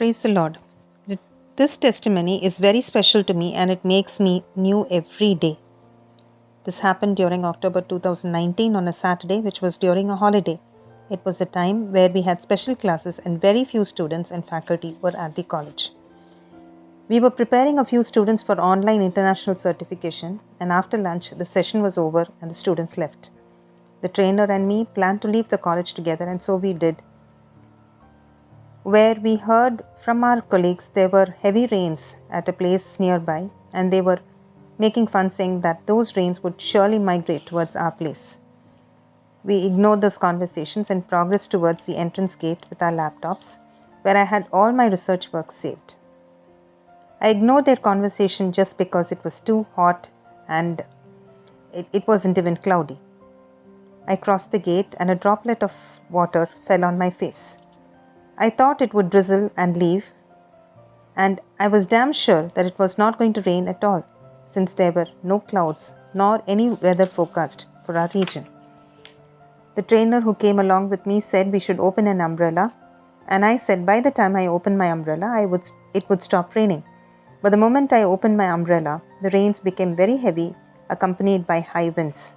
Praise the Lord. This testimony is very special to me and it makes me new every day. This happened during October 2019 on a Saturday, which was during a holiday. It was a time where we had special classes and very few students and faculty were at the college. We were preparing a few students for online international certification, and after lunch, the session was over and the students left. The trainer and me planned to leave the college together, and so we did. Where we heard from our colleagues there were heavy rains at a place nearby, and they were making fun saying that those rains would surely migrate towards our place. We ignored those conversations and progressed towards the entrance gate with our laptops, where I had all my research work saved. I ignored their conversation just because it was too hot and it wasn't even cloudy. I crossed the gate and a droplet of water fell on my face. I thought it would drizzle and leave, and I was damn sure that it was not going to rain at all, since there were no clouds nor any weather forecast for our region. The trainer who came along with me said we should open an umbrella, and I said by the time I opened my umbrella, it would stop raining. But the moment I opened my umbrella, the rains became very heavy, accompanied by high winds.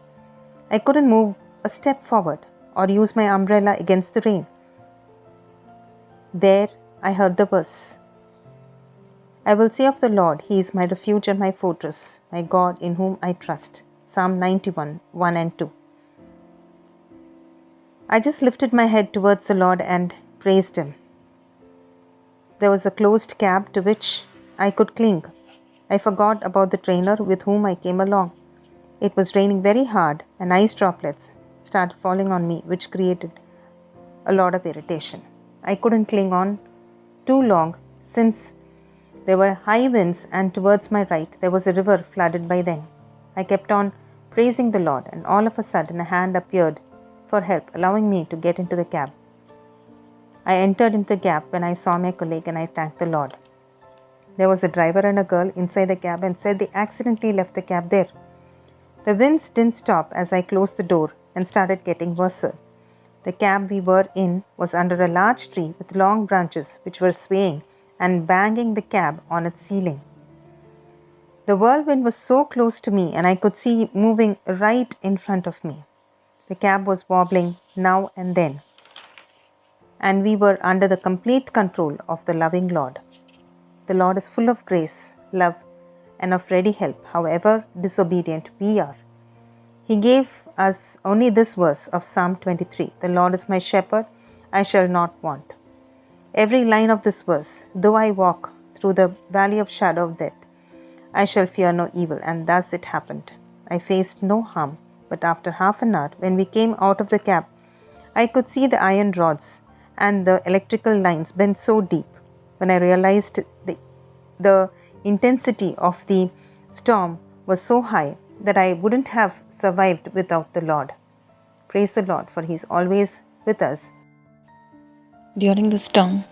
I couldn't move a step forward or use my umbrella against the rain. There I heard the verse, I will say of the Lord, He is my refuge and my fortress, my God in whom I trust. Psalm 91, 1 and 2. I just lifted my head towards the Lord and praised Him. There was a closed cab to which I could cling. I forgot about the trainer with whom I came along. It was raining very hard and ice droplets started falling on me, which created a lot of irritation. I couldn't cling on too long since there were high winds, and towards my right there was a river flooded by them. I kept on praising the Lord, and all of a sudden a hand appeared for help, allowing me to get into the cab. I entered into the cab when I saw my colleague, and I thanked the Lord. There was a driver and a girl inside the cab and said they accidentally left the cab there. The winds didn't stop as I closed the door and started getting worse. The cab we were in was under a large tree with long branches which were swaying and banging the cab on its ceiling. The whirlwind was so close to me and I could see it moving right in front of me. The cab was wobbling now and then, and we were under the complete control of the loving Lord. The Lord is full of grace, love, and of ready help, however disobedient we are. He gave us only this verse of Psalm 23, The Lord is my shepherd, I shall not want. Every line of this verse, though I walk through the valley of shadow of death, I shall fear no evil, and thus it happened. I faced no harm, but after half an hour, when we came out of the cab, I could see the iron rods and the electrical lines bent so deep. When I realized the intensity of the storm was so high that I wouldn't have survived without the Lord. Praise the Lord, for He is always with us. During the storm,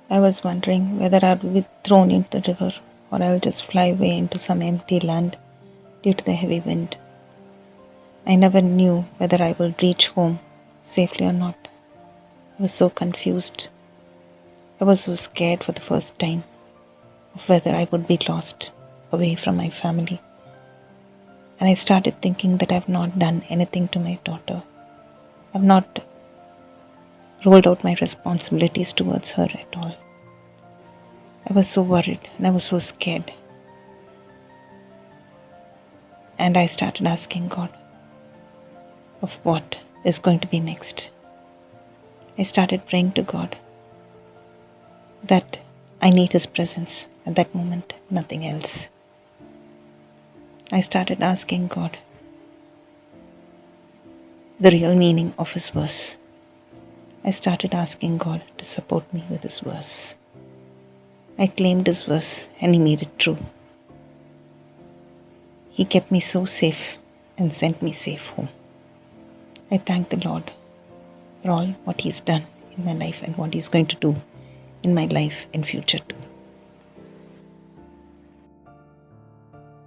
I was wondering whether I would be thrown into the river or I will just fly away into some empty land due to the heavy wind. I never knew whether I would reach home safely or not. I was so confused. I was so scared for the first time of whether I would be lost away from my family. And I started thinking that I have not done anything to my daughter. I have not rolled out my responsibilities towards her at all. I was so worried and I was so scared. And I started asking God of what is going to be next. I started praying to God that I need His presence at that moment, nothing else. I started asking God the real meaning of His verse. I started asking God to support me with His verse. I claimed His verse and He made it true. He kept me so safe and sent me safe home. I thank the Lord for all what He's done in my life and what He's going to do in my life in future too.